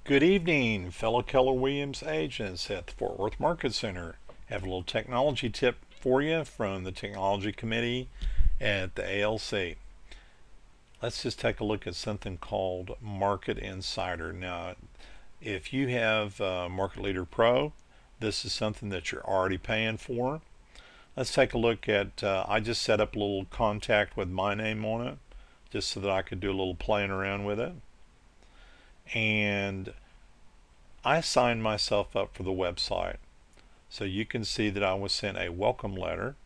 Good evening, fellow Keller Williams agents at the Fort Worth Market Center. Have a little technology tip for you from the Technology Committee at the ALC. Let's just take a look at something called Market Insider. Now, if you have Market Leader Pro, this is something that you're already paying for. Let's take a look at, I just set up a little contact with my name on it, just so that I could do a little playing around with it. And I signed myself up for the website. So you can see that I was sent a welcome letter.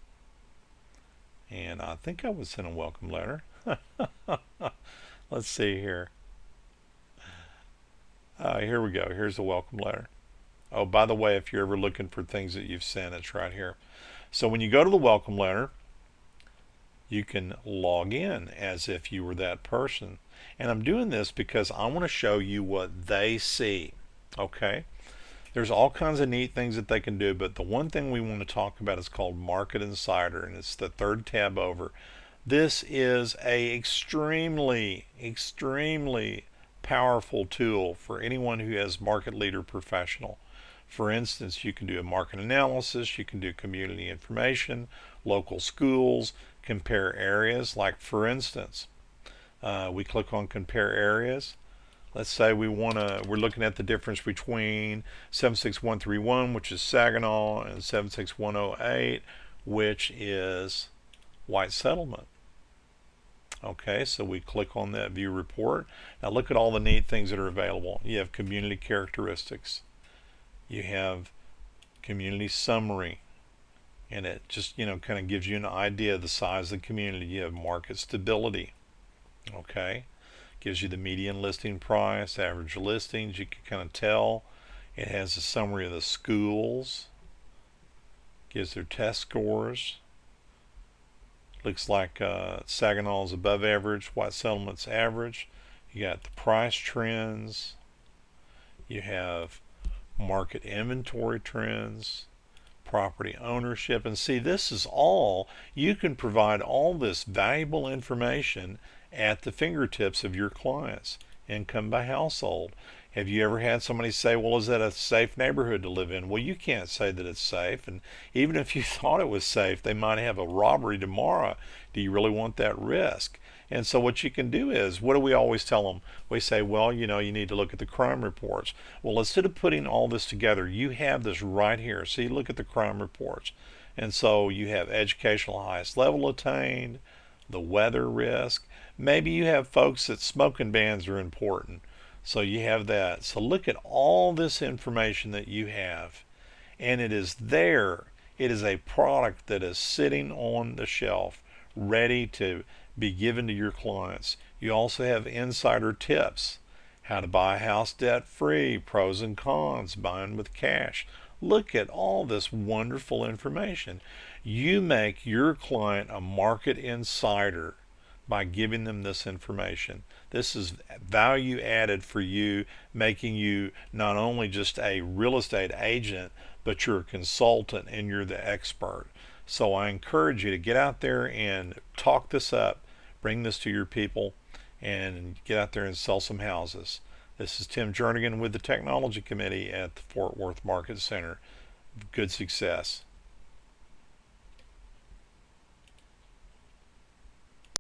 And I think I was sent a welcome letter. Let's see here. Here we go. Here's the welcome letter. Oh, by the way, if you're ever looking for things that you've sent, it's right here. So when you go to the welcome letter, you can log in as if you were that person. And I'm doing this because I want to show you what they see. Okay? There's all kinds of neat things that they can do, but the one thing we want to talk about is called Market Insider, and it's the third tab over. This is a extremely powerful tool for anyone who has Market Leader Professional. For instance, you can do a market analysis, you can do community information, local schools, compare areas. Like for instance, we click on compare areas. Let's say we're looking at the difference between 76131, which is Saginaw, and 76108, which is White Settlement. Okay, so we click on that view report. Now look at all the neat things that are available. You have community characteristics. You have community summary, and it just kind of gives you an idea of the size of the community. You have market stability. Okay, gives you the median listing price, average listings. You can kind of tell. It has a summary of the schools, gives their test scores. Looks like Saginaw is above average, White Settlement's average. You got the price trends. You have market inventory trends, property ownership. And see, this is all, you can provide all this valuable information at the fingertips of your clients. Income by household. Have you ever had somebody say, well, is that a safe neighborhood to live in? Well, you can't say that it's safe. And even if you thought it was safe, they might have a robbery tomorrow. Do you really want that risk? And so what you can do is, what do we always tell them? We say, well, you need to look at the crime reports. Well, instead of putting all this together, you have this right here. See, look at the crime reports. And so you have educational highest level attained, the weather risk. Maybe you have folks that smoking bans are important. So you have that. So look at all this information that you have. And it is there. It is a product that is sitting on the shelf, ready to be given to your clients. You also have insider tips. How to buy a house debt free, pros and cons, buying with cash. Look at all this wonderful information. You make your client a market insider by giving them this information. This is value added for you, making you not only just a real estate agent, but you're a consultant and you're the expert. So I encourage you to get out there and talk this up, bring this to your people, and get out there and sell some houses. This is Tim Jernigan with the Technology Committee at the Fort Worth Market Center. Good success.